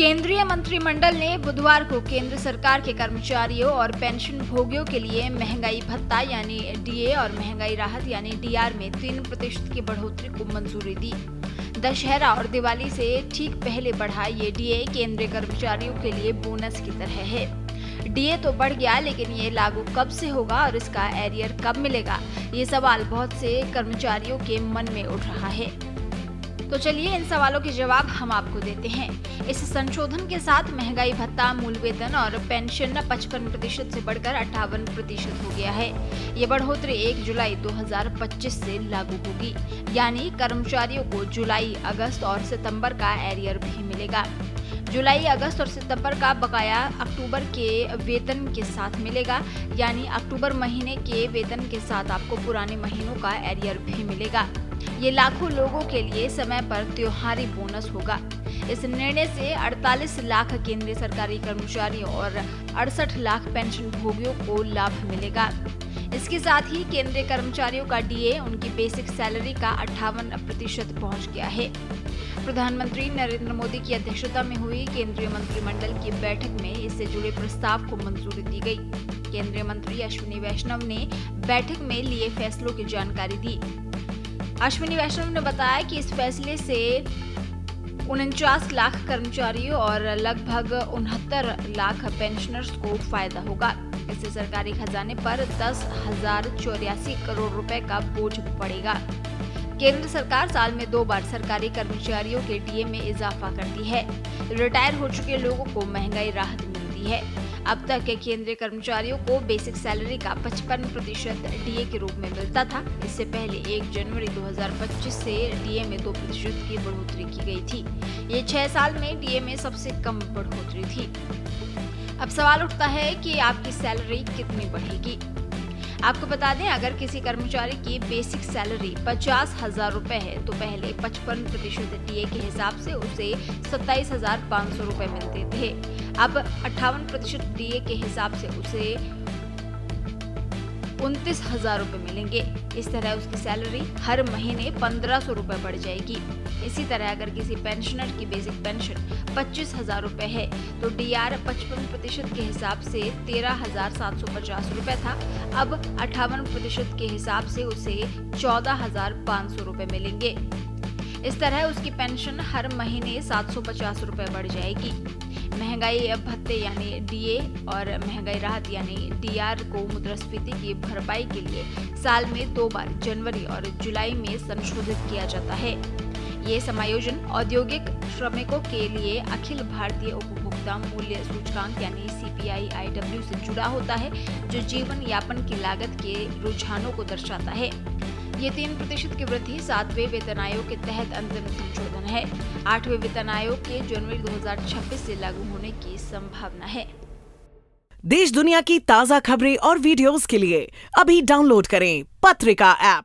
केंद्रीय मंत्रिमंडल ने बुधवार को केंद्र सरकार के कर्मचारियों और पेंशन भोगियों के लिए महंगाई भत्ता यानी डीए और महंगाई राहत यानी डीआर में 3% की बढ़ोतरी को मंजूरी दी। दशहरा और दिवाली से ठीक पहले बढ़ा ये डीए केंद्रीय कर्मचारियों के लिए बोनस की तरह है। डीए तो बढ़ गया, लेकिन ये लागू कब से होगा और इसका एरियर कब मिलेगा, ये सवाल बहुत से कर्मचारियों के मन में उठ रहा है। तो चलिए इन सवालों के जवाब हम आपको देते हैं। इस संशोधन के साथ महंगाई भत्ता, मूल वेतन और पेंशन 55% से बढ़कर 58% हो गया है। ये बढ़ोतरी 1 जुलाई 2025 से लागू होगी, यानी कर्मचारियों को जुलाई, अगस्त और सितंबर का एरियर भी मिलेगा। जुलाई, अगस्त और सितंबर का बकाया अक्टूबर के वेतन के साथ मिलेगा, यानी अक्टूबर महीने के वेतन के साथ आपको पुराने महीनों का एरियर भी मिलेगा। ये लाखों लोगों के लिए समय पर त्योहारी बोनस होगा। इस निर्णय से 48 लाख केंद्रीय सरकारी कर्मचारियों और 68 लाख पेंशन भोगियों को लाभ मिलेगा। इसके साथ ही केंद्रीय कर्मचारियों का डीए उनकी बेसिक सैलरी का 58% पहुंच गया है। प्रधानमंत्री नरेंद्र मोदी की अध्यक्षता में हुई केंद्रीय मंत्रिमंडल की बैठक में इससे जुड़े प्रस्ताव को मंजूरी दी गई। केंद्रीय मंत्री अश्विनी वैष्णव ने बैठक में लिए फैसलों की जानकारी दी। अश्विनी वैष्णव ने बताया कि इस फैसले से 49 लाख कर्मचारियों और लगभग 69 लाख पेंशनर्स को फायदा होगा। इससे सरकारी खजाने पर 10,084 करोड़ रुपए का बोझ पड़ेगा। केंद्र सरकार साल में 2 बार सरकारी कर्मचारियों के डीए में इजाफा करती है। रिटायर हो चुके लोगों को महंगाई राहत मिलती है। अब तक के केंद्रीय कर्मचारियों को बेसिक सैलरी का 55% डीए के रूप में मिलता था। इससे पहले 1 जनवरी 2025 से डीए में 2% की बढ़ोतरी की गई थी। ये 6 साल में डीए में सबसे कम बढ़ोतरी थी। अब सवाल उठता है कि आपकी सैलरी कितनी बढ़ेगी। आपको बता दें, अगर किसी कर्मचारी की बेसिक सैलरी 50,000 रुपए है तो पहले 55% डीए के हिसाब से उसे 27,500 रुपए मिलते थे। अब 58% डीए के हिसाब से उसे 29,000 रुपए मिलेंगे। इस तरह उसकी सैलरी हर महीने 1,500 रुपए बढ़ जाएगी। इसी तरह अगर किसी पेंशनर की बेसिक पेंशन 25,000 रुपए है तो डीआर 55% के हिसाब से 13,750 रुपए था। अब 58% के हिसाब से उसे 14,500 रुपए मिलेंगे। इस तरह उसकी पेंशन हर महीने 750 रुपए बढ़ जाएगी। महंगाई भत्ते यानी डीए और महंगाई राहत यानी डीआर को मुद्रास्फीति की भरपाई के लिए साल में 2 बार जनवरी और जुलाई में संशोधित किया जाता है। ये समायोजन औद्योगिक श्रमिकों के लिए अखिल भारतीय उपभोक्ता मूल्य सूचकांक यानी CPI-IW से जुड़ा होता है, जो जीवन यापन की लागत के रुझानों को दर्शाता है। ये 3% की वृद्धि 7वें वेतन आयोग के तहत अंतिम संशोधन है। 8वें वेतन आयोग के जनवरी 2026 से लागू होने की संभावना है। देश दुनिया की ताज़ा खबरें और वीडियोस के लिए अभी डाउनलोड करें पत्रिका ऐप।